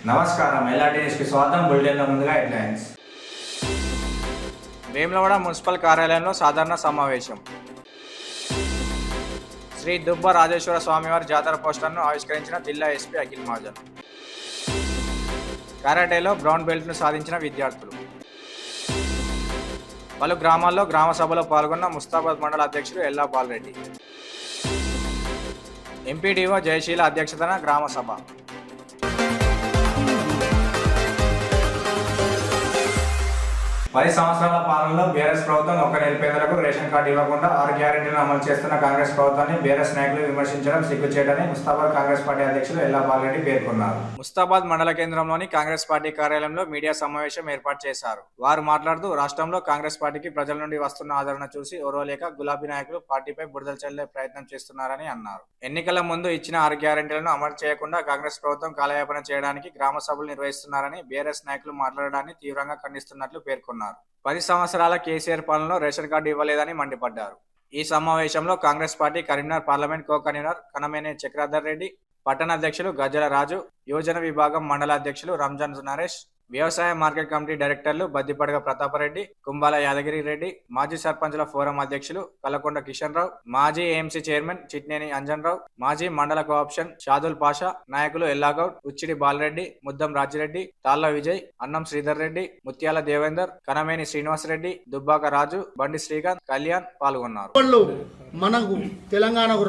నమస్కారం, ఎల్ఆర్టీఎస్కి స్వాగతం. బులెటిన్లో ముందుగా హెడ్లైన్స్. వేములవాడ మున్సిపల్ కార్యాలయంలో సాధారణ సమావేశం. శ్రీ దుబ్బ రాజేశ్వర స్వామివారి జాతర పోస్టర్ను ఆవిష్కరించిన జిల్లా ఎస్పీ అఖిల్ మహాజన్. కరాటేలో బ్రౌన్ బెల్ట్ను సాధించిన విద్యార్థులు. పలు గ్రామాల్లో గ్రామ సభలో పాల్గొన్న ముస్తాబాద్ మండల అధ్యక్షుడు ఎల్లా బాలరెడ్డి. ఎంపీడీఓ జయశీల అధ్యక్షతన గ్రామ సభ. 10 సంవత్సరాల పాలనలో బీఆర్ఎస్ ప్రభుత్వం ఒక్క నిరుపేదలకు రేషన్ కార్డు ఇవ్వకుండా 6 గ్యారెంటీలను అమలు చేస్తున్న కాంగ్రెస్ ప్రభుత్వాన్ని బీఆర్ఎస్ నాయకులు విమర్శించడం సిగ్గుచేటని ముస్తాబాద్ కాంగ్రెస్ పార్టీ అధ్యక్షులు ఎల్లా బాలరెడ్డి పేర్కొన్నారు. ముస్తాబాద్ మండల కేంద్రంలోని కాంగ్రెస్ పార్టీ కార్యాలయంలో మీడియా సమావేశం ఏర్పాటు చేశారు. వారు మాట్లాడుతూ రాష్ట్రంలో కాంగ్రెస్ పార్టీకి ప్రజల నుండి వస్తున్న ఆదరణ చూసి ఓర్వలేక గులాబీ నాయకులు పార్టీపై బురదలు చల్లే ప్రయత్నం చేస్తున్నారని అన్నారు. ఎన్నికల ముందు ఇచ్చిన 6 గ్యారెంటీలను అమలు చేయకుండా కాంగ్రెస్ ప్రభుత్వం కాలయాపన చేయడానికి గ్రామ సభలు నిర్వహిస్తున్నారని బీఆర్ఎస్ నాయకులు మాట్లాడడాన్ని తీవ్రంగా ఖండిస్తున్నట్లు పేర్కొన్నారు. 10 సంవత్సరాల కేసీఆర్ పాలనలో రేషన్ కార్డు ఇవ్వలేదని మండిపడ్డారు. ఈ సమావేశంలో Congress party Karimnagar parliament co convener Kanamene Chakradhar Reddy, పట్టణ అధ్యక్షులు గజ్జల రాజు, యువజన విభాగం మండల అధ్యక్షులు రంజాన్ నరేష్, వ్యవసాయ మార్కెట్ కమిటీ డైరెక్టర్లు బద్దిపడగ ప్రతాపరెడ్డి, కుంబాల యాదగిరి రెడ్డి, మాజీ సర్పంచుల ఫోరం అధ్యక్షులు కలకొండ కిషన్ రావు, మాజీ ఏఎంసీ చైర్మన్ చిట్నేని అంజన్ రావు, మాజీ మండల కోఆప్షన్ షాదుల్ పాషా, నాయకులు ఎల్లాగౌడ్, ఉచ్చిడి బాలరెడ్డి, ముద్దం రాజిరెడ్డి, తాళ్ల విజయ్, అన్నం శ్రీధర్ రెడ్డి, ముత్యాల దేవేందర్, కనమేని శ్రీనివాసరెడ్డి, దుబ్బాక రాజు, బండి శ్రీకాంత్, కళ్యాణ్ పాల్గొన్నారు. మనకు తెలంగాణకు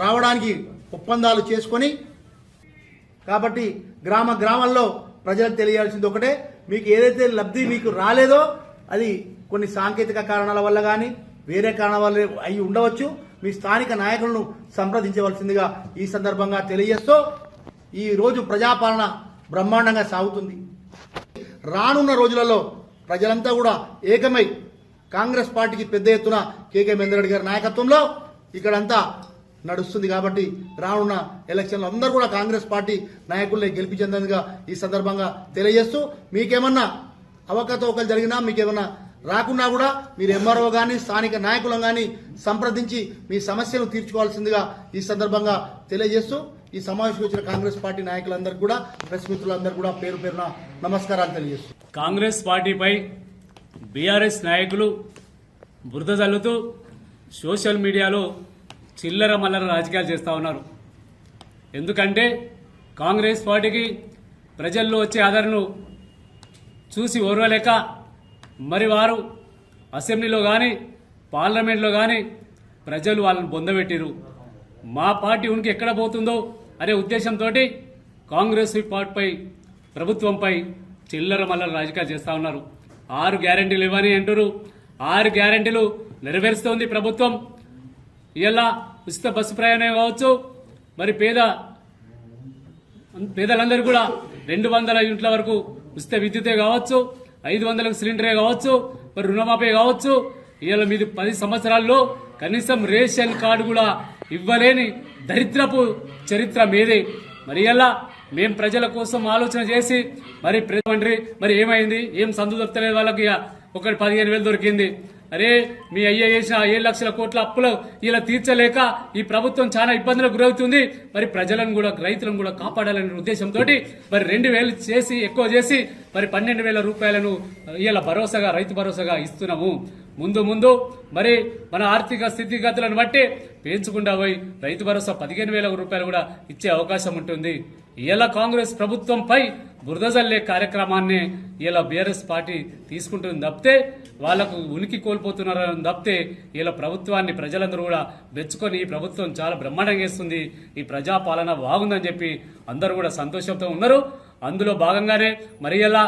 రావడానికి ఒప్పందాలు చేసుకొని కాబట్టి గ్రామాల్లో ప్రజలకు తెలియాల్సింది ఒకటే, మీకు ఏదైతే లబ్ధి మీకు రాలేదో అది కొన్ని సాంకేతిక కారణాల వల్ల కానీ వేరే కారణాల వల్ల అయి ఉండవచ్చు. మీ స్థానిక నాయకులను సంప్రదించవలసిందిగా ఈ సందర్భంగా తెలియజేస్తూ ఈ రోజు ప్రజాపాలన బ్రహ్మాండంగా సాగుతుంది. రానున్న రోజులలో ప్రజలంతా కూడా ఏకమై కాంగ్రెస్ పార్టీకి పెద్ద ఎత్తున కేకే మహేందర్ గారి నాయకత్వంలో ఇక్కడంతా నడుస్తుంది. కాబట్టి రానున్న ఎలక్షన్లో అందరూ కూడా కాంగ్రెస్ పార్టీ నాయకుల్ని గెలిపించేందుగా ఈ సందర్భంగా తెలియజేస్తూ మీకేమన్నా అవకతవకలు జరిగినా మీకేమన్నా రాకున్నా కూడా మీరు ఎంఆర్ఓ కానీ స్థానిక నాయకులను కానీ సంప్రదించి మీ సమస్యను తీర్చుకోవాల్సిందిగా ఈ సందర్భంగా తెలియజేస్తూ ఈ సమావేశంలో వచ్చిన కాంగ్రెస్ పార్టీ నాయకులందరికీ కూడా ప్రెస్ మిత్రులందరూ కూడా పేరు పేరున నమస్కారాలు తెలియజేస్తూ కాంగ్రెస్ పార్టీపై బీఆర్ఎస్ నాయకులు బురద జల్లుతూ సోషల్ మీడియాలో చిల్లర మల్లర రాజకీయాలు చేస్తూ ఉన్నారు. ఎందుకంటే కాంగ్రెస్ పార్టీకి ప్రజల్లో వచ్చే ఆదరణను చూసి ఓర్వలేక మరి వారు అసెంబ్లీలో కానీ పార్లమెంట్లో కానీ ప్రజలు వాళ్ళని బొందబెట్టిరు. మా పార్టీ ఉనికి ఎక్కడ పోతుందో అనే ఉద్దేశంతో కాంగ్రెస్ పార్టీపై ప్రభుత్వంపై చిల్లర మల్లర రాజకీయాలు చేస్తూ ఉన్నారు. 6 గ్యారెంటీలు ఇవ్వని అంటారు. 6 గ్యారెంటీలు నెరవేరుస్తోంది ప్రభుత్వం. ఇలా ఉచిత బస్సు ప్రయాణం కావచ్చు, మరి పేదలందరూ కూడా 200 యూనిట్ల వరకు ఉచిత విద్యుతే కావచ్చు, 500లకు సిలిండరే కావచ్చు, మరి రుణమాఫీ కావచ్చు. ఇలా మీది 10 సంవత్సరాల్లో కనీసం రేషన్ కార్డు కూడా ఇవ్వలేని దరిద్రపు చరిత్ర మీదే. మరి ఇలా మేము ప్రజల కోసం ఆలోచన చేసి మరి ఏమైంది, ఏం సందు దొరకలేదు వాళ్ళకి, ఒకటి 15,000 దొరికింది. అరే మీ అయ్య చేసిన 7 లక్షల కోట్ల అప్పులు ఇలా తీర్చలేక ఈ ప్రభుత్వం చాలా ఇబ్బందులకు గురవుతుంది. మరి ప్రజలను కూడా రైతులను కూడా కాపాడాలనే ఉద్దేశంతో మరి 2,000 చేసి ఎక్కువ చేసి మరి 12,000 రూపాయలను ఇలా భరోసాగా రైతు భరోసాగా ఇస్తున్నాము. ముందు మరి మన ఆర్థిక స్థితిగతులను బట్టి పెంచుకుంటా పోయి రైతు భరోసా 15,000 రూపాయలు కూడా ఇచ్చే అవకాశం ఉంటుంది. ఇలా కాంగ్రెస్ ప్రభుత్వంపై బురద జల్లే కార్యక్రమాన్ని ఇలా బీఆర్ఎస్ పార్టీ తీసుకుంటుంది తప్పితే వాళ్లకు ఉనికి కోల్పోతున్నారని తప్పితే ఇలా ప్రభుత్వాన్ని ప్రజలందరూ కూడా మెచ్చుకొని ఈ ప్రభుత్వం చాలా బ్రహ్మాండంగా చేస్తుంది, ఈ ప్రజాపాలన బాగుందని చెప్పి అందరూ కూడా సంతోషంతో ఉన్నారు. అందులో భాగంగానే మరి ఇలా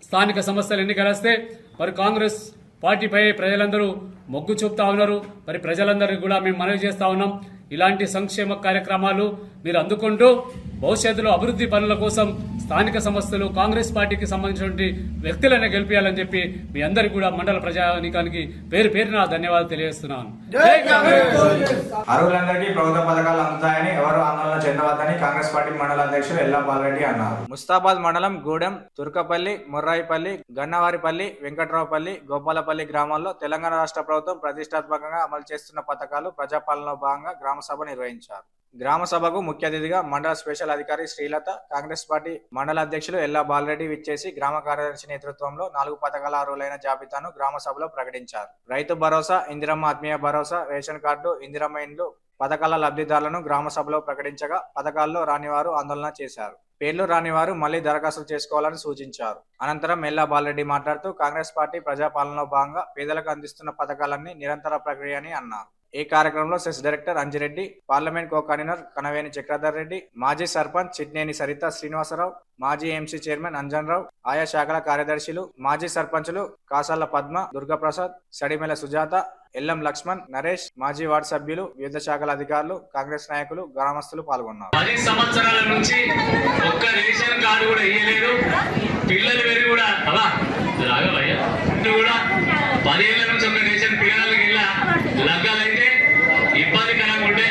స్థానిక సంస్థలు ఎన్నికలు వస్తే మరి కాంగ్రెస్ పార్టీపై ప్రజలందరూ మొగ్గు చూపుతా ఉన్నారు. మరి ప్రజలందరికీ కూడా మేము మనవి చేస్తా ఉన్నాం, ఇలాంటి సంక్షేమ కార్యక్రమాలు మీరు అందుకుంటూ భవిష్యత్తులో అభివృద్ధి పనుల కోసం స్థానిక సంస్థలు కాంగ్రెస్ పార్టీకి సంబంధించినటువంటి వ్యక్తులను గెలిపించాలని చెప్పి మీ అందరికీ కూడా మండల ప్రజానీకానికి పేరున ధన్యవాదాలు తెలియజేస్తున్నాను. అర్హులందరికీ ప్రభుత్వ పథకాలు అందుతాయని ఎవరు ఆందోళన చెందవద్దని కాంగ్రెస్ పార్టీ మండల అధ్యక్షులు ఎల్లా బాలరెడ్డి అన్నారు. ముస్తాబాద్ మండలం గూడెం, తుర్కపల్లి, ముర్రాయిపల్లి, గన్నవారిపల్లి, వెంకట్రావుపల్లి, గోపాలపల్లి గ్రామాల్లో తెలంగాణ రాష్ట్ర ప్రభుత్వం ప్రతిష్టాత్మకంగా అమలు చేస్తున్న పథకాలు ప్రజాపాలనలో భాగంగా గ్రామ సభ నిర్వహించారు. గ్రామ సభకు ముఖ్య అతిథిగా మండల స్పెషల్ అధికారి శ్రీలత, కాంగ్రెస్ పార్టీ మండల అధ్యక్షులు ఎల్లా బాలరెడ్డి విచ్చేసి గ్రామ కార్యదర్శి నేతృత్వంలో 4 పథకాల అర్హులైన జాబితాను గ్రామ సభలో ప్రకటించారు. రైతు భరోసా, ఇందిరమ్మ ఆత్మీయ భరోసా, రేషన్ కార్డు, ఇందిరమ్మ ఇండ్లు పథకాల లబ్ధిదారులను గ్రామ సభలో ప్రకటించగా పథకాల్లో రానివారు ఆందోళన చేశారు. పేర్లు రానివారు మళ్లీ దరఖాస్తు చేసుకోవాలని సూచించారు. అనంతరం ఎల్లా బాలరెడ్డి మాట్లాడుతూ కాంగ్రెస్ పార్టీ ప్రజాపాలనలో భాగంగా పేదలకు అందిస్తున్న పథకాలన్నీ నిరంతర ప్రక్రియ అని అన్నారు. ఈ కార్యక్రమంలో CESS director Anjireddy, parliament co convener Kanaveni Chakradhar Reddy, మాజీ సర్పంచ్ చిట్నేని సరిత శ్రీనివాసరావు, మాజీ ఎంసీ చైర్మన్ అంజన్ రావు, ఆయా శాఖల కార్యదర్శులు, మాజీ సర్పంచులు కాసాల పద్మ, దుర్గాప్రసాద్, సడిమెల సుజాత, ఎల్లం లక్ష్మణ్, నరేష్, మాజీ వార్డు సభ్యులు, వివిధ శాఖల అధికారులు, కాంగ్రెస్ నాయకులు, గ్రామస్తులు పాల్గొన్నారు. 10 సంవత్సరాల నుంచి ఒక్క రేషన్ కార్డు కూడా ఇయ్యలేదు. పిల్లలు వేరు కూడా కూడా 10 ఏళ్ల నుంచి ఒక రేషన్ పిల్లలకి ఇలా లగ్గాలైతే ఇబ్బందికరంగా ఉంటే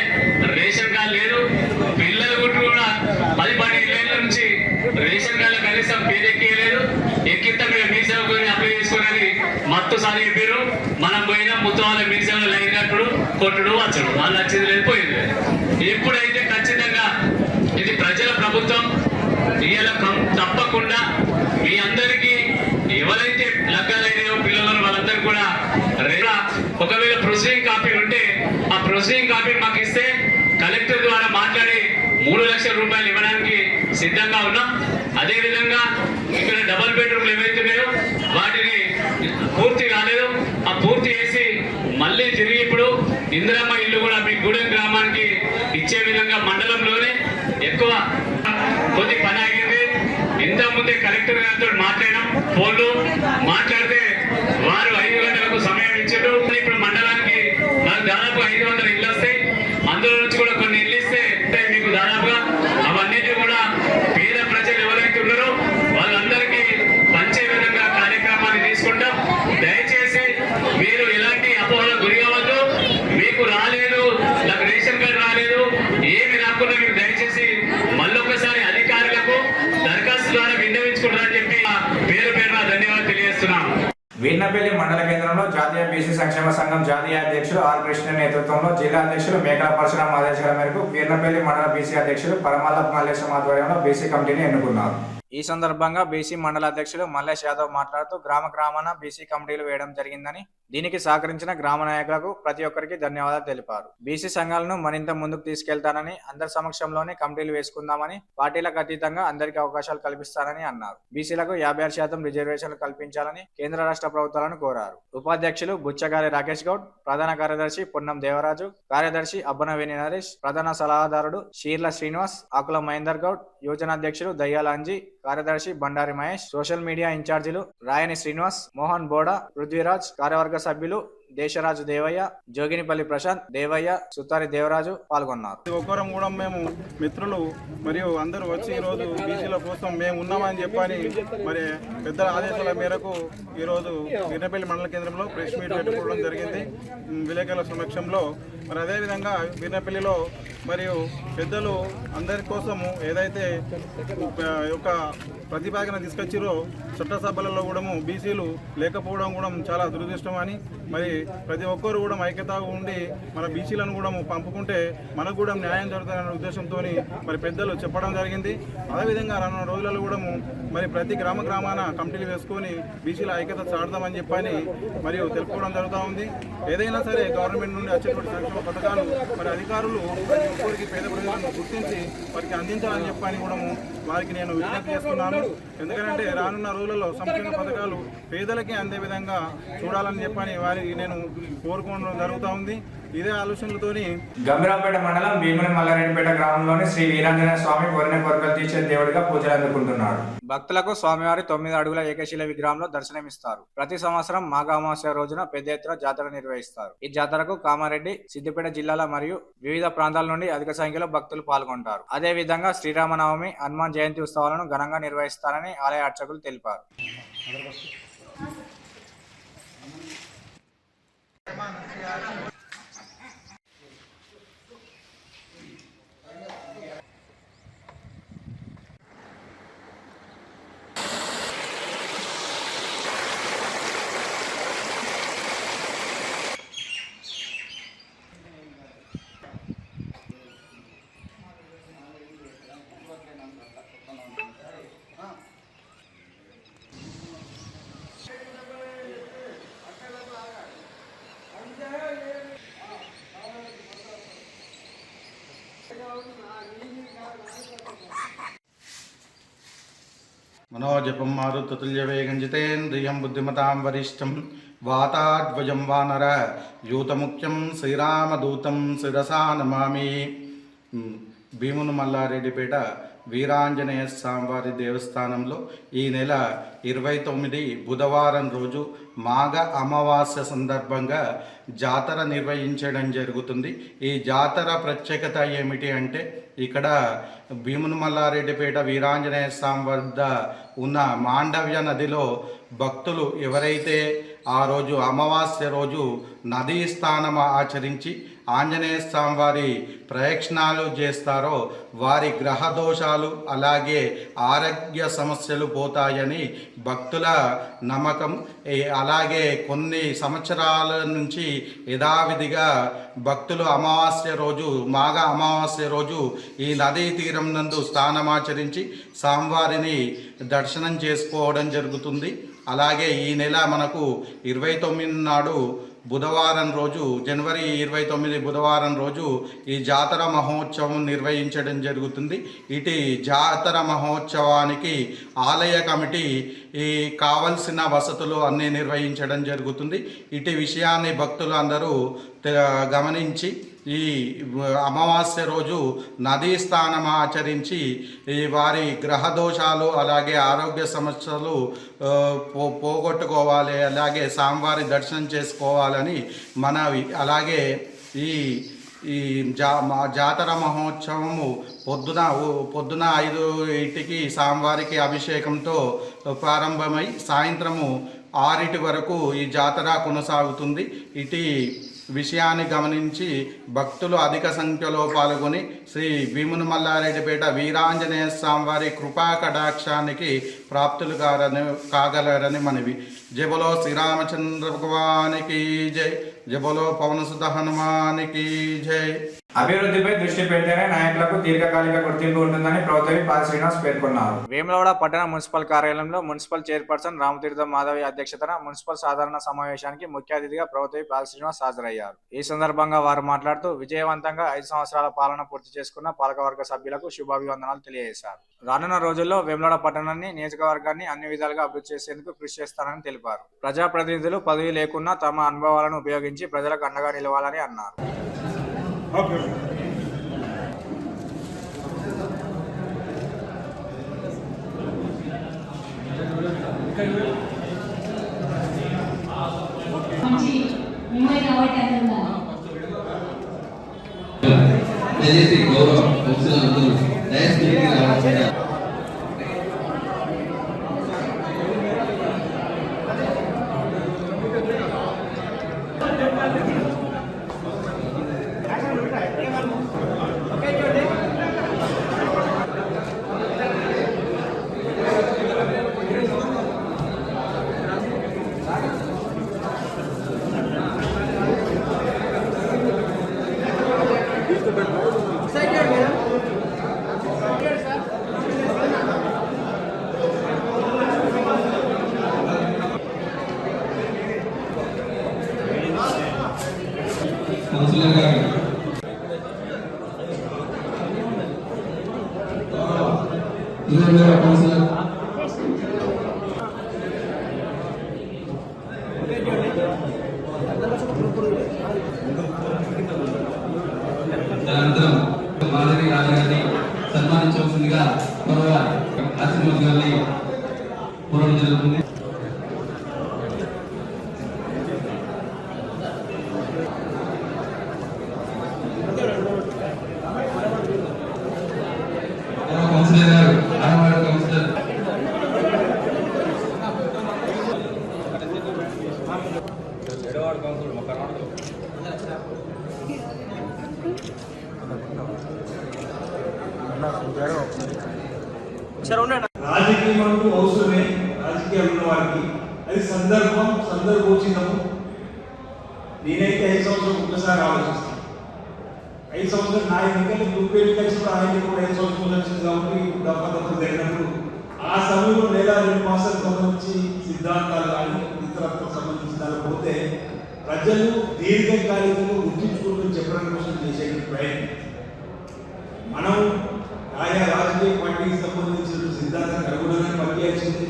రేషన్ కార్డు లేదు. పిల్లలు కూడా 10-12 ఏళ్ల నుంచి రేషన్ కార్డు కనీసం పేరెక్కియలేదు. ఎక్కితే మీరు మీ సేవకుని అప్లై చేసుకోనని మత్తు సారి చెప్పారు. మనం పోయినా మొత్తం వాళ్ళ మీ సేవలు లైన్ కట్టుడు, కొట్టుడు, వచ్చడు, వాళ్ళు వచ్చింది లేదు, పోయింది లేదు. ఎప్పుడైతే ఖచ్చితంగా ఇది ప్రజల ప్రభుత్వం ఇలా తప్పకుండా మీ అందరికీ ఎవరైతే లగ్గాలైనాయో పిల్లలు వాళ్ళందరూ కూడా ఒకవేళ ప్రొసీడింగ్ కాపీ ఉంటే ఆ ప్రొసీడింగ్ కాపీ మాకు ఇస్తే కలెక్టర్ ద్వారా మాట్లాడి 3 లక్షల రూపాయలు ఇవ్వడానికి సిద్ధంగా ఉన్నాం. అదేవిధంగా ఇక్కడ డబుల్ బెడ్రూమ్లు ఏవైతున్నాయో వాటిని పూర్తి కాలేదు, ఆ పూర్తి చేసి మళ్ళీ తిరిగి ఇప్పుడు ఇందిరమ్మ ఇల్లు కూడా మీ గూడెం గ్రామానికి ఇచ్చే విధంగా మండలంలోనే ఎక్కువ కొద్ది పని ఆగింది. ఇంతకుముందే కలెక్టర్ గారితో మాట్లాడినాం, ఫోన్లు మాట్లాడితే వారు 5 గంటలకు సమయం ఇచ్చారు. ఇప్పుడు మండలానికి నాకు దాదాపు 500 ఇళ్ళు వస్తాయి. అందులో నుంచి కూడా కొన్ని ఇళ్ళు ఇస్తే మీకు దాదాపుగా అవన్నిటి కూడా పేద ప్రజలు ఎవరైతే ఉన్నారో వాళ్ళందరికీ పంచే విధంగా కార్యక్రమాన్ని తీసుకుంటాం. దయచేసి మీరు ఎలాంటి అపోహలకు గురి కావద్దు. మీకు రాలేదు, నాకు రేషన్ కార్డు రాలేదు, ఏమి రాకుండా మీరు దయచేసి మళ్ళొక్కసారి అధికారులకు దరఖాస్తు ద్వారా విన్నవించుకుంటారని చెప్పి పేరు పేరున ధన్యవాదాలు తెలియజేస్తున్నాం. వీర్నపల్లి మండల కేంద్రంలో జాతీయ బీసీ సంక్షేమ సంఘం జాతీయ అధ్యక్షులు ఆర్ కృష్ణ నేతృత్వంలో జిల్లా అధ్యక్షులు మేకల పరశురాం ఆదేశాల మేరకు వీర్నపల్లి మండల బీసీ అధ్యక్షులు పరమల్లపు మల్లేశం ఆధ్వర్యంలో బీసీ కమిటీని ఎన్నుకున్నారు. ఈ సందర్భంగా బీసీ మండల అధ్యక్షులు మల్లేష్ యాదవ్ మాట్లాడుతూ గ్రామాన బీసీ కమిటీలు వేయడం జరిగిందని, దీనికి సహకరించిన గ్రామ నాయకులకు ప్రతి ఒక్కరికి ధన్యవాదాలు తెలిపారు. బీసీ సంఘాలను మరింత ముందుకు తీసుకెళ్తానని, అందరి సమక్షంలోనే కమిటీలు వేసుకుందామని, పార్టీలకు అతీతంగా అందరికీ అవకాశాలు కల్పిస్తానని అన్నారు. బీసీలకు 56% రిజర్వేషన్లు కల్పించాలని కేంద్ర రాష్ట్ర ప్రభుత్వాలను కోరారు. ఉపాధ్యక్షులు బుచ్చగారి రాకేష్ గౌడ్, ప్రధాన కార్యదర్శి పొన్నం దేవరాజు, కార్యదర్శి అబ్బనవేణి నరేష్, ప్రధాన సలహాదారుడు షీర్ల శ్రీనివాస్, ఆకుల మహేందర్ గౌడ్, యోజన అధ్యక్షులు దయ్యాల అంజీ, కార్యదర్శి బండారి మహేష్, సోషల్ మీడియా ఇన్ఛార్జీలు రాయని శ్రీనివాస్, మోహన్ బోడా, పృథ్వీరాజ్, కార్యవర్గ సభ్యులు దేశరాజు దేవయ్య, జోగినిపల్లి ప్రశాంత్, దేవయ్య, సుతారి దేవరాజు పాల్గొన్నారు. ఒక్కరం కూడా మేము మిత్రులు మరియు అందరూ వచ్చి ఈరోజు బీసీల కోసం మేము ఉన్నామని చెప్పని మరి పెద్దల ఆదేశాల మేరకు ఈరోజు వీర్నపల్లి మండల కేంద్రంలో ప్రెస్ మీట్ పెట్టుకోవడం జరిగింది విలేకరుల సమక్షంలో. మరి అదేవిధంగా వీర్నపల్లిలో మరియు పెద్దలు అందరి కోసము ఏదైతే ఒక ప్రతిపాదన తీసుకొచ్చిరో చట్టసభలలో కూడా బీసీలు లేకపోవడం కూడా చాలా దురదృష్టం అని, మరి ప్రతి ఒక్కరు కూడా ఐక్యతగా ఉండి మన బీసీలను కూడా పంపుకుంటే మనకు కూడా న్యాయం జరుగుతుందనే ఉద్దేశంతో మరి పెద్దలు చెప్పడం జరిగింది. అదేవిధంగా రానున్న రోజులలో కూడా మరి ప్రతి గ్రామాన కమిటీలు వేసుకొని బీసీల ఐక్యత చాడదామని చెప్పని మరియు తెలుపుకోవడం జరుగుతూ ఉంది. ఏదైనా సరే గవర్నమెంట్ నుండి వచ్చేటువంటి సంక్షేమ పథకాలు మరి అధికారులు ప్రతి ఒక్కరికి పేద ప్రజలను గుర్తించి వారికి అందించాలని చెప్పని కూడా వారికి నేను విజ్ఞప్తి చేస్తున్నాను. ఎందుకంటే రానున్న రోజులలో సంక్షేమ పథకాలు పేదలకే అందే విధంగా చూడాలని చెప్పని వారికి నేను కోరుకోవడం జరుగుతూ ఉంది. ఇదే ఆలోచనలతోని గంభీరావుపేట మండలం భీముని మల్లారెడ్డిపేట గ్రామంలోని శ్రీ వీరాంజనేయ స్వామి కోరిన కోరికలు తీర్చే దేవుడిగా పూజలు అందుకుంటున్నాడు. భక్తులకు స్వామివారి 9 అడుగుల ఏకశిల విగ్రహంలో దర్శనమిస్తారు. ప్రతి సంవత్సరం మాఘ అమావాస్య రోజున పెద్ద ఎత్తున జాతర నిర్వహిస్తారు. ఈ జాతరకు కామారెడ్డి, సిద్దిపేట జిల్లాల మరియు వివిధ ప్రాంతాల నుండి అధిక సంఖ్యలో భక్తులు పాల్గొంటారు. అదే విధంగా శ్రీరామనవమి, హనుమాన్ జయంతి ఉత్సవాలను ఘనంగా నిర్వహిస్తారని ఆలయ అర్చకులు తెలిపారు. మనోజపం మారుతతుల్యవేగం జితేంద్రియం బుద్ధిమతాం వరిష్టం వాతాద్వయం వానర యూతముఖ్యం శ్రీరామదూతం శిరసా నమామి. భీముని మల్లారెడ్డిపేట వీరాంజనేయ స్వామివారి దేవస్థానంలో ఈ నెల 29 బుధవారం రోజు మాఘ అమావాస్య సందర్భంగా జాతర నిర్వహించడం జరుగుతుంది. ఈ జాతర ప్రత్యేకత ఏమిటి అంటే ఇక్కడ భీముని మల్లారెడ్డిపేట వీరాంజనేయ స్వామి వద్ద ఉన్న మాండవ్య నదిలో భక్తులు ఎవరైతే ఆ రోజు అమావాస్య రోజు నదీ స్నానం ఆచరించి ఆంజనేయ స్వామి వారి ప్రయక్షణాలు చేస్తారో వారి గ్రహ దోషాలు అలాగే ఆరోగ్య సమస్యలు పోతాయని భక్తుల నమ్మకం. అలాగే కొన్ని సంవత్సరాల నుంచి యథావిధిగా భక్తులు అమావాస్య రోజు మాఘ అమావాస్య రోజు ఈ నదీ తీరం నందు స్నానమాచరించి స్వామివారిని దర్శనం చేసుకోవడం జరుగుతుంది. అలాగే ఈ నెల మనకు 29 నాడు బుధవారం రోజు జనవరి 29 బుధవారం రోజు ఈ జాతర మహోత్సవం నిర్వహించడం జరుగుతుంది. ఇటు జాతర మహోత్సవానికి ఆలయ కమిటీ ఈ కావలసిన వసతులు అన్నీ నిర్వహించడం జరుగుతుంది. ఇటు విషయాన్ని భక్తులు అందరూ గమనించి ఈ అమావాస్య రోజు నదీ స్నానం ఆచరించి ఈ వారి గ్రహ దోషాలు అలాగే ఆరోగ్య సమస్యలు పోగొట్టుకోవాలి, అలాగే స్వామివారి దర్శనం చేసుకోవాలని మనవి. అలాగే ఈ జాతర మహోత్సవము పొద్దున 5 స్వామివారికి అభిషేకంతో ప్రారంభమై సాయంత్రము 6 వరకు ఈ జాతర కొనసాగుతుంది. ఇటు విషయాన్ని గమనించి భక్తులు అధిక సంఖ్యలో పాల్గొని శ్రీ భీముని మల్లారెడ్డిపేట వీరాంజనేయ స్వామివారి కృపా కటాక్షానికి ప్రాప్తులు కాగలరని మనవి. జై బోలో శ్రీరామచంద్ర భగవానికి జై, జై బోలో పవనసుత హనుమానికి జై. అభివృద్ధిపై దృష్టి పెడితేనే నాయకులకు దీర్ఘకాలిక గుర్తింపు ఉంటుందని ప్రౌతరి పాల్ శ్రీనివాస్ పేర్కొన్నారు. వేములవాడ పట్టణ మున్సిపల్ కార్యాలయంలో మున్సిపల్ చైర్పర్సన్ రామతీర్థం మాధవి అధ్యక్షతన మున్సిపల్ సాధారణ సమావేశానికి ముఖ్య అతిథిగా ప్రౌతరి పాల్ శ్రీనివాస్ హాజరయ్యారు. ఈ సందర్భంగా వారు మాట్లాడుతూ విజయవంతంగా 5 సంవత్సరాల పాలన పూర్తి చేసుకున్న పాలకవర్గ సభ్యులకు శుభాభివందనాలు తెలియజేశారు. రానున్న రోజుల్లో వేములవాడ పట్టణాన్ని నియోజకవర్గాన్ని అన్ని విధాలుగా అభివృద్ధి చేసేందుకు కృషి చేస్తారని తెలిపారు. ప్రజాప్రతినిధులు పదవి లేకున్నా తమ అనుభవాలను ఉపయోగించి ప్రజలకు అండగా నిలవాలని అన్నారు. దయచేసి గౌరవ కౌన్సిలర్లందరూ దయచేసి రావాల్సిందిగా కౌన్సిలర్ గారు కౌన్సిలర్ అనంతరం మాధవి రాజు గారిని సన్మానించవలసిందిగా గౌరవ ఆశీర్వాద్ గారిని కోరడం జరుగుతుంది. కౌన్సిలర్ గారు ఆడవాడ కౌన్సిలర్ రాజకీయంలో అవసరమే. రాజకీయాలు ఉన్న వారికి అది సందర్భోచితము. నేనైతే 5 సంవత్సరాలు ఒక్కసారి ఆలోచిస్తాను. 5 సంవత్సరాలు నా ఎన్నికలు యూపీఎల్ కలిసి ఆయన కూడా 5 సంవత్సరాలు వచ్చింది కాబట్టి దఫా జరిగినప్పుడు ఆ సమయంలో 1-2 మాసాలకు సంబంధించి సిద్ధాంతాలు కానీ ఇతరత్వం సంబంధించి దాని పోతే ప్రజలు దీర్ఘకాలికంగా గుర్తించుకుంటూ చెప్పడానికి కోసం చేసే ప్రయత్నం. మనం ఆయా రాజకీయ పార్టీకి సంబంధించిన సిద్ధాంతానికి అనుగుణంగా పనిచేయాల్సింది.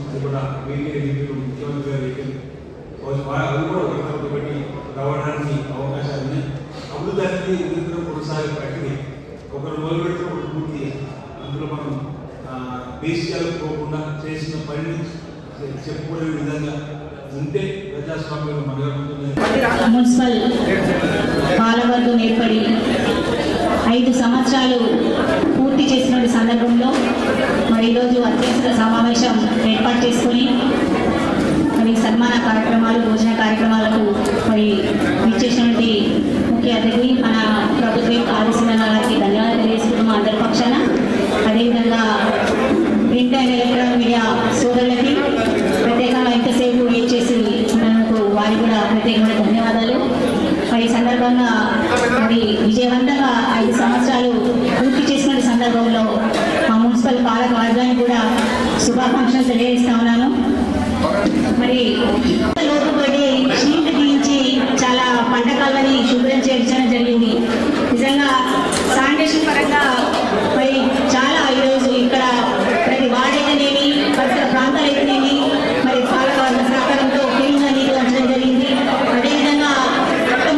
అది కూడా వీళ్ళు ముఖ్యమంత్రి గారు అవి కూడా ఒకటి రావడానికి అవకాశాలు ఉన్నాయి. అభివృద్ధి అనేది నిరంతరం కొనసాగే ప్రక్రియ. ఒకరు మొదలు పెడితే ఒకరు పూర్తి. అందులో మనం దేశాలకు పోకుండా చేసిన పనిని చెప్పుకునే విధంగా ఉంటే ప్రజాస్వామ్యంలో మనగలుగుతుంది. మున్సిపల్ పాలవర్గం ఏర్పడి 5 సంవత్సరాలు పూర్తి చేసిన సందర్భంలో మరి ఈరోజు అత్యవసర సమావేశం ఏర్పాటు చేసుకుని మరి సన్మాన కార్యక్రమాలు, భోజన కార్యక్రమాలకు మరి ఇచ్చేసినటువంటి ముఖ్య అతిథి మన ప్రభుత్వం ఆదేశాలకి ధన్యవాదాలు తెలియజేస్తున్నాము అందరి పక్షాన. అదేవిధంగా ప్రింట్ అండ్ ఎలక్ట్రానిక్ మీడియా సోదరులకి ప్రత్యేకంగా ఇంతసేపు వెయిట్ చేసి ఉన్నందుకు వారికి కూడా ప్రత్యేకమైన ధన్యవాదాలు. మరి ఈ సందర్భంగా మరి విజయవంతంగా 5 సంవత్సరాలు పూర్తి చేసిన సందర్భంలో మా మున్సిపల్ పాలక వర్గానికి కూడా శుభాకాంక్షలు తెలియజేస్తా ఉన్నాను. మరి లోపడి షీట్ తీయించి చాలా పంటకాలని శుభ్రం చేయించడం జరిగింది. నిజంగా శానిటేషన్ పరంగా మరి చాలా ఈరోజు ఇక్కడ ప్రతి వార్డైతేనేమి, పరిసర ప్రాంతాలు అయితేనేమి మరి పాలక వర్గ సహకారంతో క్లీన్గా నీరు ఉంచడం జరిగింది. అదేవిధంగా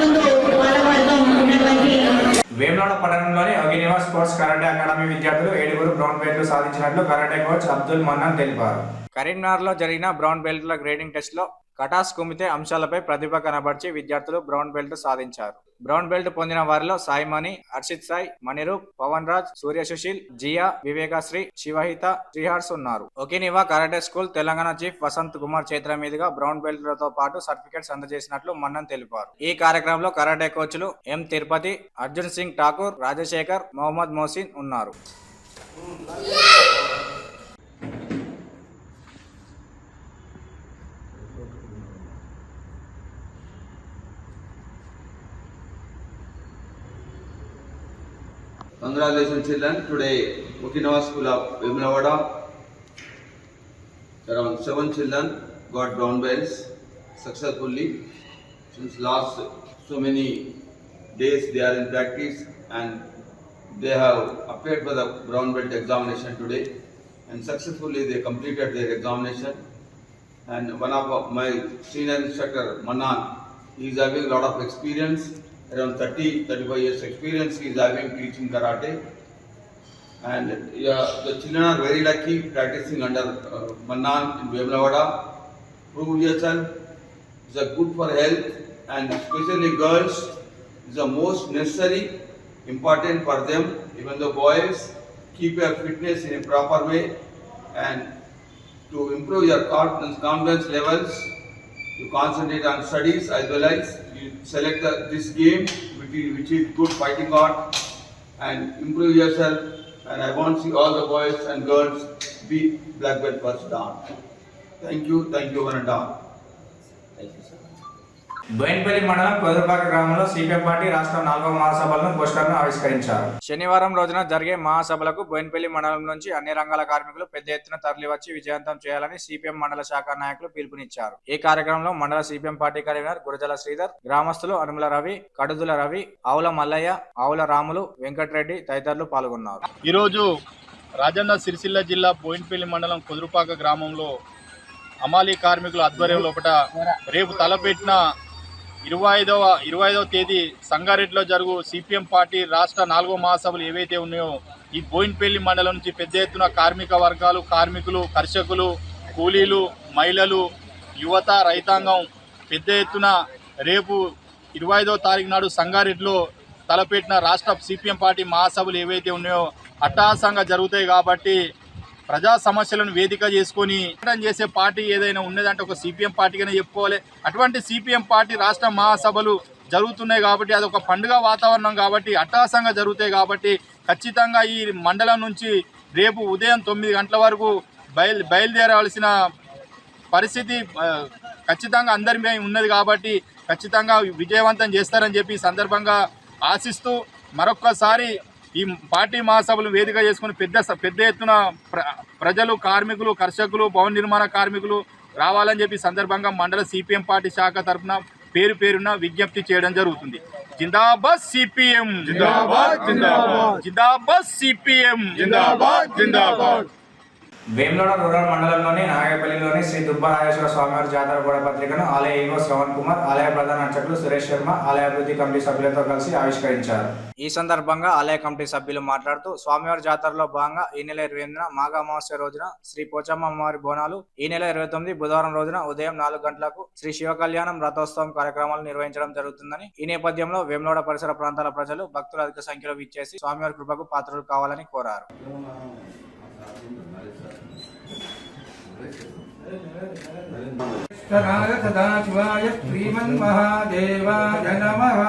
ముందు పాలక వర్గం ఉన్నటువంటి వేములవాడ పట్టణంలోని అగ్నినివాస్ స్పోర్ట్స్ కరాటే అకాడమీ విద్యార్థులు 7 బ్రౌన్ బెల్ట్లు సాధించినట్లు కరాటే కోచ్ అబ్దుల్ మన్నాన్ తెలిపారు. కరీంనగర్లో జరిగిన బ్రౌన్ బెల్ట్ల గ్రేడింగ్ టెస్ట్లో కటాస్ కుమితే అంశాలపై ప్రతిభ కనబర్చి విద్యార్థులు బ్రౌన్ బెల్ట్ సాధించారు. బ్రౌన్ బెల్ట్ పొందిన వారిలో సాయిమణి, హర్షిత్ సాయి, మణిరూప్, పవన్ రాజ్, సూర్య సుశీల్, జియా, వివేకశ్రీ, శివహిత, శ్రీహర్ష్ ఉన్నారు. Okinawa karate school Telangana chief Vasanth Kumar చేతుల మీదుగా బ్రౌన్ బెల్ట్లతో పాటు సర్టిఫికెట్స్ అందజేసినట్లు మన్నన్ తెలిపారు. ఈ కార్యక్రమంలో కరాటే కోచ్లు ఎం తిరుపతి, అర్జున్ సింగ్ ఠాకూర్, రాజశేఖర్, మొహమ్మద్ మోసిన్ ఉన్నారు. Congratulations children, today Okinawa School of Vemulavada, around 7 children got brown belts successfully. Since last so many days they are in practice and they have appeared for the brown belt examination today and successfully they completed their examination. And one of my senior instructor Manan, he is having a lot of experience. Around 30-35 years experience he is having teaching karate, and the children are very lucky practicing under Manan in Vemulavada. Prove yourself, it's a good for health, and especially girls is the most necessary, important for them. Even the boys, keep your fitness in a proper way, and to improve your confidence levels, you concentrate on studies as well as you select this game which is good fighting art and improve yourself. And I want to see all the boys and girls be black belt first down. Thank you one and all. Thank you, sir. Boinpally మండలం కొదురుపాక గ్రామంలో CPM party రాష్ట్ర 4వ మహాసభలను పోస్టర్ను ఆవిష్కరించారు. శనివారం రోజున జరిగే మహాసభలకు బోయిన్పల్లి మండలం నుంచి అన్ని రంగాల కార్మికులు పెద్ద ఎత్తున తరలివచ్చి విజయవంతం చేయాలని సిపిఎం మండల శాఖ నాయకులు పిలుపునిచ్చారు. ఈ కార్యక్రమంలో మండల CPM party convener Gurajala Sridhar, గ్రామస్తులు అనుముల రవి, కడుదుల రవి, ఆవుల మల్లయ్య, ఆవుల రాములు, వెంకటరెడ్డి తదితరులు పాల్గొన్నారు. ఈరోజు రాజన్న సిరిసిల్ల జిల్లా బోయిన్పల్లి మండలం కొదురుపాక గ్రామంలో అమాలీ కార్మికుల ఆధ్వర్యంలో రేపు తలపెట్టిన 25వ తేదీ సంగారెడ్డిలో జరుగు సిపిఎం పార్టీ రాష్ట్ర 4వ మహాసభలు ఏవైతే ఉన్నాయో ఈ బోయిన్పల్లి మండలం నుంచి పెద్ద ఎత్తున కార్మిక వర్గాలు, కార్మికులు, కర్షకులు, కూలీలు, మహిళలు, యువత, రైతాంగం పెద్ద ఎత్తున రేపు 25వ తారీఖు నాడు సంగారెడ్డిలో తలపెట్టిన రాష్ట్ర సిపిఎం పార్టీ మహాసభలు ఏవైతే ఉన్నాయో అట్టహాసంగా జరుగుతాయి. కాబట్టి ప్రజా సమస్యలను వేదిక చేసుకొని చేసే పార్టీ ఏదైనా ఉన్నదంటే ఒక సిపిఎం పార్టీగానే చెప్పుకోవాలి. అటువంటి సిపిఎం పార్టీ రాష్ట్ర మహాసభలు జరుగుతున్నాయి కాబట్టి అది ఒక పండుగ వాతావరణం కాబట్టి అట్టహాసంగా జరుగుతాయి. కాబట్టి ఖచ్చితంగా ఈ మండలం నుంచి రేపు ఉదయం 9 గంటల వరకు బయలుదేరవలసిన పరిస్థితి ఖచ్చితంగా అందరిపై ఉన్నది. కాబట్టి ఖచ్చితంగా విజయవంతం చేస్తారని చెప్పి ఈ సందర్భంగా ఆశిస్తూ మరొక్కసారి ఈ పార్టీ మహాసభలు వేదిక చేసుకుని పెద్ద ఎత్తున ప్రజలు, కార్మికులు, కర్షకులు, భవన నిర్మాణ కార్మికులు రావాలని చెప్పి సందర్భంగా మండల సిపిఎం పార్టీ శాఖ తరఫున పేరున విజ్ఞప్తి చేయడం జరుగుతుంది. जिंदाबाद सीपीएम जिंदाबाद जिंदाबाद जिंदाबाद सीपीएम जिंदाबाद जिंदाबाद వేములవాడ రూరల్ మండలంలోని నాగేపల్లిలోని శ్రీ దుబ్బరాజేశ్వర స్వామివారి జాతర గోడ పత్రికను ఆలయ ఈవో శ్రవణ్ కుమార్, ఆలయ ప్రధాన అర్చకులు సురేష్ శర్మ, ఆలయ అభివృద్ధి కమిటీ సభ్యులతో కలిసి ఆవిష్కరించారు. ఈ సందర్భంగా ఆలయ కమిటీ సభ్యులు మాట్లాడుతూ స్వామివారి జాతరలో భాగంగా ఈ నెల 28న మాఘ అమావాస్య రోజున శ్రీ పోచమ్మ అమ్మవారి బోనాలు, ఈ నెల 29 బుధవారం రోజున ఉదయం 4 గంటలకు శ్రీ శివ కళ్యాణం రథోత్సవం కార్యక్రమాలు నిర్వహించడం జరుగుతుందని, ఈ నేపథ్యంలో వేములవాడ పరిసర ప్రాంతాల ప్రజలు భక్తులు అధిక సంఖ్యలో విచ్చేసి స్వామివారి కృపకు పాత్రలు కావాలని కోరారు. సదాశివాయ శ్రీమన్మహాదేవాయ నమః.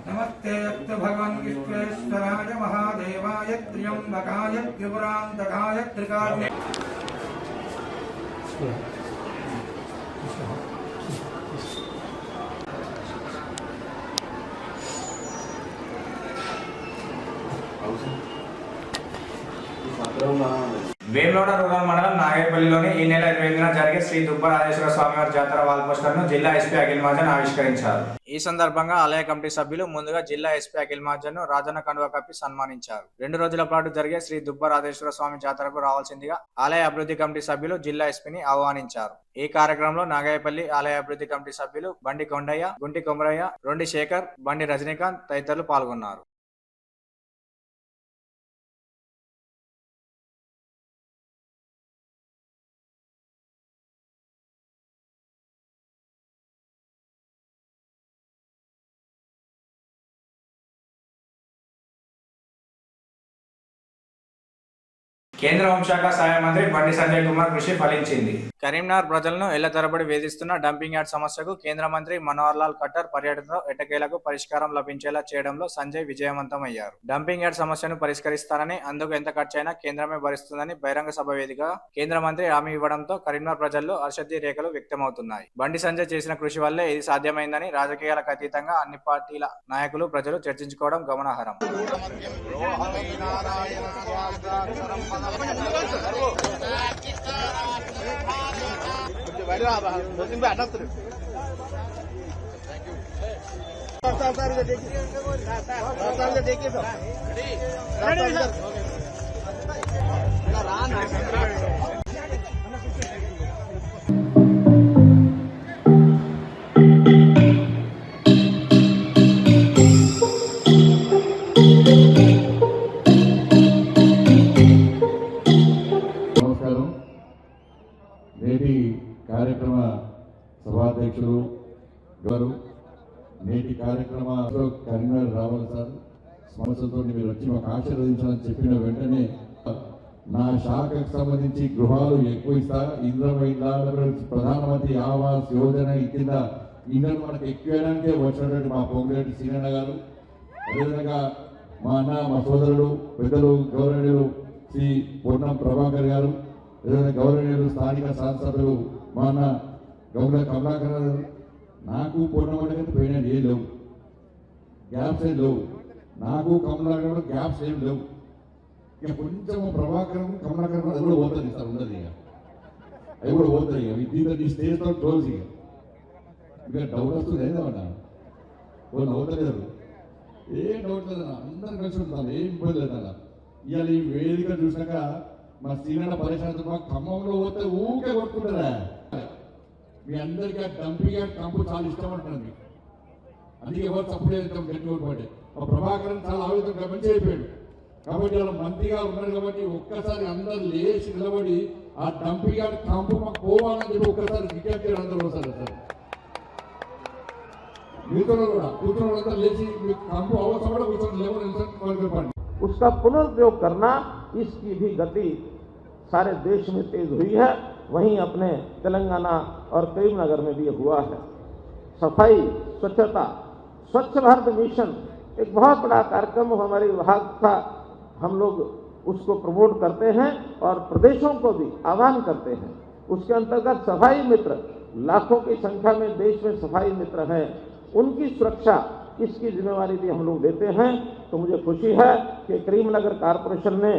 నమస్తే అస్తు భగవన్ విశ్వేశ్వరాయ మహాదేవాయ త్ర్యంబకాయ త్రిపురాంతకాయ త్రికాగ్నే వేములవాడ రూరల్ మండలం నాగేపల్లిలోని ఈ నెల 28న జరిగే శ్రీ దుబ్బరాజేశ్వర స్వామివారి జాతర వాల్ పోస్టర్ ను జిల్లా ఎస్పీ అఖిల్ మహాజన్ ఆవిష్కరించారు. ఈ సందర్భంగా ఆలయ కమిటీ సభ్యులు ముందుగా జిల్లా ఎస్పీ అఖిల్ మహాజన్ ను రాజన్న కండువా కప్పి సన్మానించారు. 2 రోజుల పాటు జరిగే శ్రీ దుబ్బరాజేశ్వర స్వామి జాతరకు రావాల్సిందిగా ఆలయ అభివృద్ధి కమిటీ సభ్యులు జిల్లా ఎస్పీని ఆహ్వానించారు. ఈ కార్యక్రమంలో నాగేపల్లి ఆలయ అభివృద్ధి కమిటీ సభ్యులు బండి కొండయ్య, గుంటి కొమరయ్య, రొండి శేఖర్, బండి రజనీకాంత్ తదితరులు పాల్గొన్నారు. కేంద్ర హోంశాఖ సహాయ మంత్రి బండి సంజయ్ కుమార్ కృషి ఫలించింది. కరీంనగర్ ప్రజలను ఏళ్ల తరబడి వేధిస్తున్న డంపింగ్ యార్డ్ సమస్యకు కేంద్ర మంత్రి మనోహర్ లాల్ ఖట్టర్ పర్యటనలో ఎట్టకేలకు పరిష్కారం లభించేలా చేయడంలో సంజయ్ విజయవంతమయ్యారు. డంపింగ్ యార్డ్ సమస్యను పరిష్కరిస్తానని, అందుకు ఎంత ఖర్చైనా కేంద్రమే భరిస్తుందని బహిరంగ సభ వేదికగా కేంద్ర మంత్రి హామీ ఇవ్వడంతో కరీంనగర్ ప్రజల్లో హర్షధ్య రేఖలు వ్యక్తమవుతున్నాయి. బండి సంజయ్ చేసిన కృషి వల్లే ఇది సాధ్యమైందని రాజకీయాలకు అతీతంగా అన్ని పార్టీల నాయకులు, ప్రజలు చర్చించుకోవడం గమనార్హం. నేటి కార్యక్రమ సభాధ్యక్షులు గారు, నేటి కార్యక్రమంలో కరీంనగర్ రావాలి సార్, సమస్యలతో మీరు వచ్చి మాకు ఆశీర్వదించాలని చెప్పిన వెంటనే నా శాఖకు సంబంధించి గృహాలు ఎక్కువ ఇస్తా, ప్రధానమంత్రి ఆవాస్ యోజన కింద ఇంధనం మనకు ఎక్కువడానికే వచ్చినటువంటి మా పొంగిరెడ్డి సీనన్న గారు, అదేవిధంగా మా అన్న, మా సోదరుడు, పెద్దలు గౌరవనీయులు శ్రీ పొన్నం ప్రభాకర్ గారు, గౌరవనీయులు స్థానిక శాసనసభ్యులు మా అన్న గౌరవ కమలాకర్ గారు, నాకు పొన్నమని పోయినది ఏం లేవు, గ్యాప్స్ ఏం లేవు, నాకు కమలాకర్ గ్యాప్స్ ఏం లేవు. ఇక కొంచెం ప్రభాకరం కమలాకర్ అది కూడా పోతుంది సార్, ఉండదు ఇక అవి కూడా పోతాయి. ఇక దీంతో ఈ స్టేజ్తో క్లోజ్ ఇక డౌట్ వస్తుంది ఏదన్నా వాళ్ళు అవుతలేరు, ఏం డౌట్ లేదన్నా, అందరు కలిసి ఉంటాను, ఏం ఇబ్బంది లేదన్నా. ఇవాళ ఈ వేదిక చూసాక మా సీనియర్ పరిశ్రమ మా ఖమ్మంలో పోతే ఊకే కొట్టుకుంటారా, మీ అందరికీ ఆ డంపింగ్ యార్డ్ కంపు చాలా ఇష్టం అంటుంది, అందుకే ఎవరు సపోర్ట్ చేస్తాం గట్టి ఓడిపోతే. మా ప్రభాకరన్ చాలా ఆవేదన మంచి అయిపోయాడు కాబట్టి అలా మంత్రిగా ఉన్నారు కాబట్టి ఒక్కసారి అందరు లేచి నిలబడి ఆ డంపింగ్ యార్డ్ కంపు మాకు పోవాలని చెప్పి ఒక్కసారి విజ్ఞప్తి అందరూ వస్తారు సార్. మీతో కూడా కూర్చొని వాళ్ళంతా లేచి మీకు కంపు అవసరం కూడా కూర్చొని లేవని చెప్పండి. उसका पुनर्प्रयोग करना, इसकी भी गति सारे देश में तेज हुई है, वहीं अपने तेलंगाना और करीमनगर में भी हुआ है. सफाई, स्वच्छता, स्वच्छ भारत मिशन एक बहुत बड़ा कार्यक्रम हमारे विभाग का, हम लोग उसको प्रमोट करते हैं और प्रदेशों को भी आह्वान करते हैं. उसके अंतर्गत सफाई मित्र लाखों की संख्या में देश में सफाई मित्र हैं, उनकी सुरक्षा इसकी जिम्मेवारी भी हम लोग देते हैं. तो मुझे खुशी है कि करीमनगर कारपोरेशन ने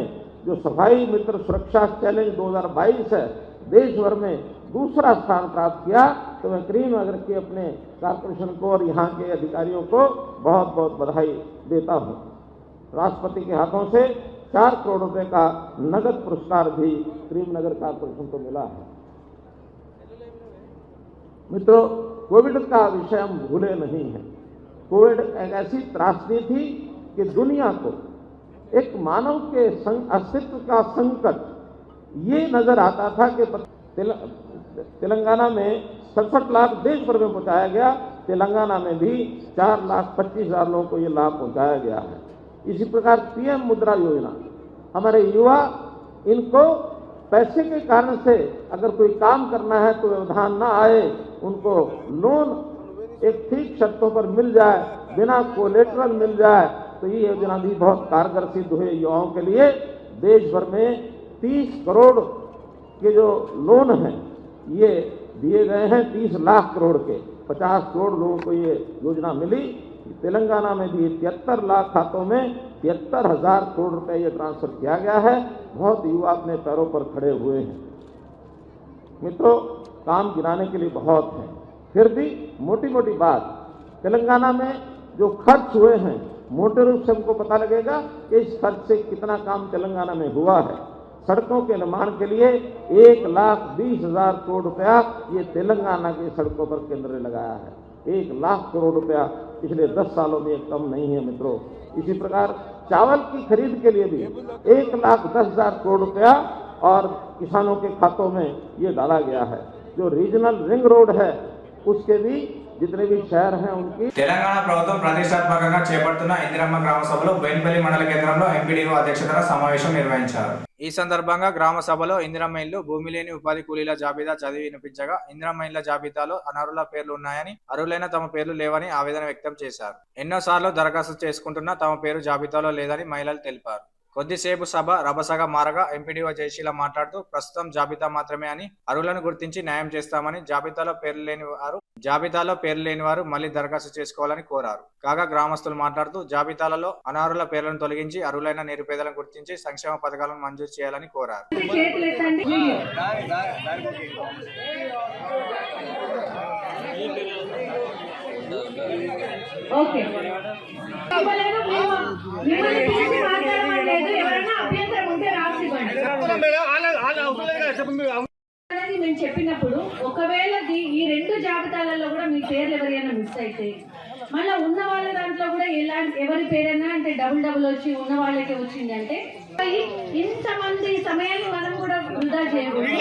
जो सफाई मित्र सुरक्षा चैलेंज 2022 है, देश भर में दूसरा स्थान प्राप्त किया, तो मैं करीमनगर के अपने कॉर्पोरेशन को और यहाँ के अधिकारियों को बहुत बहुत बधाई देता हूँ। राष्ट्रपति के हाथों से 4 करोड़ रुपए का नगद पुरस्कार भी करीमनगर कॉर्पोरेशन को मिला है। मित्रों, कोविड का विषय हम भूले नहीं हैं। कोविड एक ऐसी त्रासदी थी कि दुनिया को एक मानव के अस्तित्व का संकट ये नजर आता था कि तेलंगाना में 67 लाख देश भर में पहुंचाया गया, तेलंगाना में भी 4,25,000 लोगों को ये लाभ पहुंचाया गया है। इसी प्रकार पीएम मुद्रा योजना, हमारे युवा इनको पैसे के कारण से अगर कोई काम करना है तो व्यवधान ना आए, उनको लोन एक ठीक शर्तों पर मिल जाए, बिना कोलेटरल मिल जाए, तो ये योजना भी बहुत कारगर सिद्ध हुई युवाओं के लिए। देश भर में 30 करोड़ के जो लोन हैं ये दिए गए हैं, 30 लाख करोड़ के, 50 करोड़ लोगों को ये योजना मिली। तेलंगाना में भी 73 लाख खातों में 73,000 करोड़ रुपए ये ट्रांसफर किया गया है। बहुत युवा अपने पैरों पर खड़े हुए हैं। मित्रों, काम गिनाने के लिए बहुत है, फिर भी मोटी मोटी बात, तेलंगाना में जो खर्च हुए हैं मोटे रूप से हमको पता लगेगा कि इस खर्च से कितना काम तेलंगाना में हुआ है। सड़कों के निर्माण के लिए 1,20,000 करोड़ रुपया ये तेलंगाना की सड़कों पर केंद्र ने लगाया है। 1 लाख करोड़ रुपया पिछले 10 सालों में कम नहीं है मित्रों। इसी प्रकार चावल की खरीद के लिए भी 1,10,000 करोड़ रुपया और किसानों के खातों में ये डाला गया है। जो रीजनल रिंग रोड है उसके भी जितने भी शहर हैं उनकी తెలంగాణ ప్రభుత్వం ప్రతిష్టాత్మకంగా చేపడుతున్న ఇందిరమ్మ గ్రామ సభలో బోయిన్పల్లి మండల కేంద్రంలో ఎంపీడీఓ అధ్యక్షతన సమావేశం నిర్వహించారు. ఈ సందర్భంగా గ్రామ సభలో ఇందిరమ్మ ఇల్లు, భూమి లేని ఉపాధి కూలీల జాబితా చదివి వినిపించగా ఇందిరమ్మ ఇళ్ల జాబితాలో అనర్హుల పేర్లు ఉన్నాయని, అర్హులైన తమ పేర్లు లేవని ఆవేదన వ్యక్తం చేశారు. ఎన్నోసార్లు దరఖాస్తు చేసుకుంటున్నా తమ పేరు జాబితాలో లేదని మహిళలు తెలిపారు. కొద్దిసేపు సభ రభసగా మారగా ఎంపీడీఓ జయశీల మాట్లాడుతూ ప్రస్తుతం జాబితా మాత్రమే అని, అర్హులను గుర్తించి న్యాయం చేస్తామని, జాబితాలో పేర్లు లేని వారు మళ్లీ దరఖాస్తు చేసుకోవాలని కోరారు. కాగా గ్రామస్తులు మాట్లాడుతూ జాబితాలలో అనర్హుల పేర్లను తొలగించి అర్హులైన నిరుపేదలను గుర్తించి సంక్షేమ పథకాలను మంజూరు చేయాలని కోరారు. మేము చెప్పినప్పుడు ఒకవేళ ఈ 2 జాబితాలలో కూడా మీ పేర్లు ఎవరైనా మిస్ అయితే మళ్ళీ ఉన్న వాళ్ళ దాంట్లో కూడా ఎవరి పేరైనా అంటే డబుల్ వచ్చి ఉన్న వాళ్ళకే వచ్చింది అంటే ఇంతమంది సమయాన్ని మనం కూడా వృధా చేయకూడదు.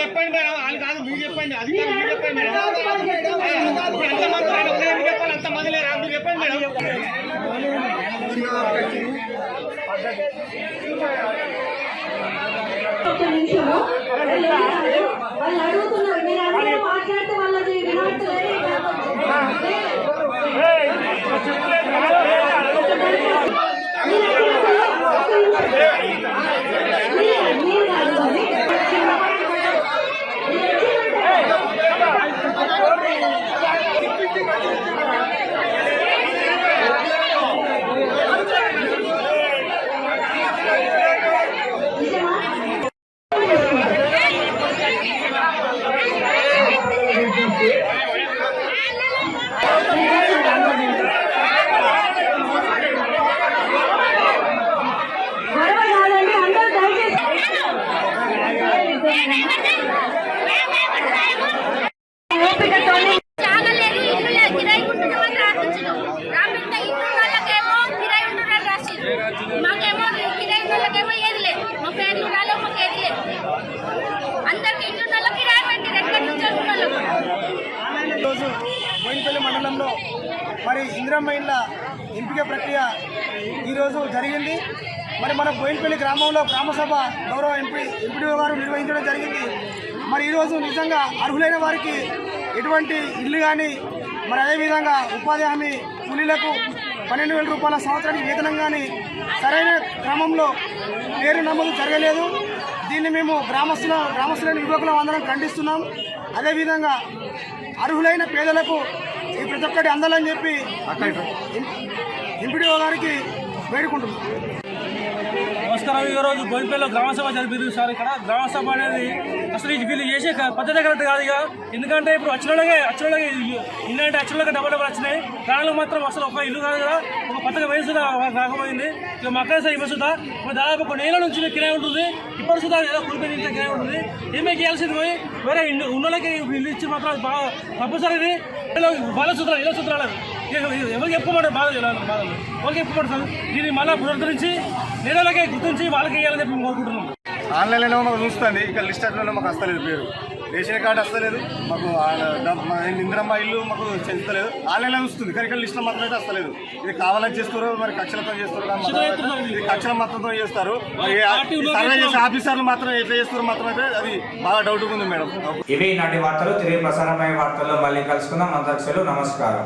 ఒక్క నిమిషము, వాళ్ళు అడుగుతున్నారు, మీరు అందరూ మాట్లాడితే వాళ్ళది వినట్లేదు. బోయిన్పల్లి మండలంలో మరి ఇందిరమ్మ ఇళ్ళ ఎంపిక ప్రక్రియ ఈరోజు జరిగింది. మరి మన బోయిన్పల్లి గ్రామంలో గ్రామసభ గౌరవ ఎంపీడీఓ గారు నిర్వహించడం జరిగింది. మరి ఈరోజు నిజంగా అర్హులైన వారికి ఎటువంటి ఇల్లు కానీ, మరి అదేవిధంగా ఉపాధి హామీ కూలీలకు 12,000 రూపాయల సంవత్సరానికి వేతనం కానీ సరైన క్రమంలో పేరు నమోదు జరగలేదు. దీన్ని మేము గ్రామస్తులైన యువకులం అందరం ఖండిస్తున్నాం. అదేవిధంగా అర్హులైన పేదలకు ఈ ప్రతి ఒక్కటి అందాలని చెప్పి ఎంపీడీఓ గారికి వేడుకుంటున్నాం. నమస్కారం. ఈరోజు బోయిపల్లిలో గ్రామసభ జరిపింది సార్. ఇక్కడ గ్రామసభ అనేది అసలు వీళ్ళు చేసే పద్ధతి కరెక్ట్ కాదు. ఇక ఎందుకంటే ఇప్పుడు అచ్చలకే ఇల్లు అంటే అచ్చలకే డబల్ వచ్చినాయి. దానిలో మాత్రం అసలు ఒక ఇల్లు కాదు కదా, ఒక పథకం వేసుదా రాకపోయింది. ఇక మక్కల సార్ ఇవ్వసుదా దాదాపు కొన్ని ఏళ్ళ నుంచి కిరాయి ఉంటుంది. ఇప్పుడు సుధా ఏదో కులిపోయిన ఇంట్లో కిరాయి ఉంటుంది. ఏమే చేయాల్సింది పోయి వేరే ఉన్నోళ్ళకి ఇల్లు ఇచ్చి మాత్రం బాగా తప్పు సార్. ఇది వాళ్ళ సూత్రాలు ఇలా సూత్రాలు ఎవరికి చెప్పుకోమంటారు బాధలు ఎవరికి చెప్పుకోమంటారు. దీన్ని మళ్ళీ పునరుద్ధరించి నేనలకే గుర్తించి వాళ్ళకి వేయాలని చెప్పి కోరుకుంటున్నాం. ఆన్లైన్లో మాకు చూస్తుంది, ఇక లిస్ట్ అట్లలో మాకు వస్తలేదు పేరు, రేషన్ కార్డు వస్తలేదు మాకు, ఇందిరమ్మ ఇల్లు మాకు చెందుతలేదు. ఆన్లైన్లో చూస్తుంది కానీ ఇక్కడ లిస్ట్లో మాత్రం అయితే వస్తలేదు. ఇది కావాలని చేస్తారు, మరి కక్షలతో చేస్తారు, కక్షల మొత్తంతో చేస్తారు. సర్వే చేసే ఆఫీసర్లు మాత్రం ఎట్లా చేస్తారు మాత్రం అయితే అది బాగా డౌట్గా ఉంది మేడం. ఇవి నాటి వార్తలు. తిరిగి ప్రసారమయ్యే వార్తల్లో మళ్ళీ కలుసుకుందాం. అంతకు సెలవు. నమస్కారం.